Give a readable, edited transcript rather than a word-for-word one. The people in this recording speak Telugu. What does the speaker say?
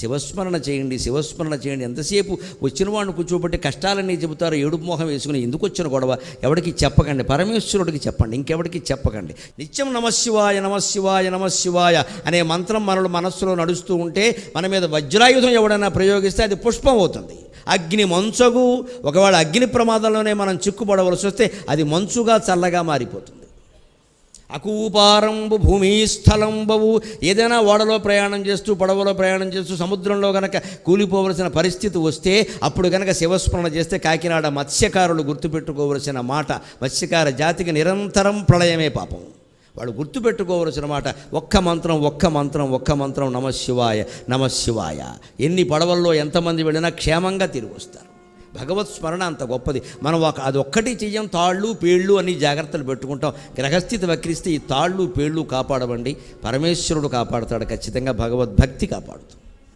శివస్మరణ చేయండి, శివస్మరణ చేయండి. ఎంతసేపు వచ్చిన వాడిని కూర్చోబెట్టి కష్టాలన్నీ చెబుతారు, ఏడుపు మోహం వేసుకుని ఎందుకు వచ్చిన గొడవ ఎవరికి చెప్పకండి, పరమేశ్వరుడికి చెప్పండి, ఇంకెవరికి చెప్పకండి. నిత్యం నమశివాయ నమశివాయ నమశివాయ అనే మంత్రం మనస్సులో నడుస్తూ ఉంటే మన మీద వజ్రాయుధం ఎవడైనా ప్రయోగిస్తే అది పుష్పం అవుతుంది. అగ్ని మంచగు, ఒకవేళ అగ్ని ప్రమాదంలోనే మనం చిక్కుపడవలసి వస్తే అది మంచుగా చల్లగా మారిపోతుంది. అకూపారంబు భూమిస్థలంబవు, ఏదైనా ఓడలో ప్రయాణం చేస్తూ పడవలో ప్రయాణం చేస్తూ సముద్రంలో గనక కూలిపోవలసిన పరిస్థితి వస్తే అప్పుడు గనక శివస్మరణ చేస్తే కాకినాడ మత్స్యకారులు గుర్తుపెట్టుకోవలసిన మాట, మత్స్యకార జాతికి నిరంతరం ప్రళయమే పాపం. వాళ్ళు గుర్తుపెట్టుకోవలసిన మాట ఒక్క మంత్రం నమశివాయ నమశివాయ. ఎన్ని పడవల్లో ఎంతమంది వెళ్ళినా క్షేమంగా తిరిగి వస్తారు. భగవత్ స్మరణ అంత గొప్పది. మనం అది ఒక్కటి చెయ్యం, తాళ్ళు పేళ్ళు అని జాగ్రత్తలు పెట్టుకుంటాం. గ్రహస్థితి వక్రిస్తే ఈ తాళ్ళు పేళ్ళు కాపాడవండి, పరమేశ్వరుడు కాపాడుతాడు ఖచ్చితంగా, భగవద్భక్తి కాపాడుతుంది.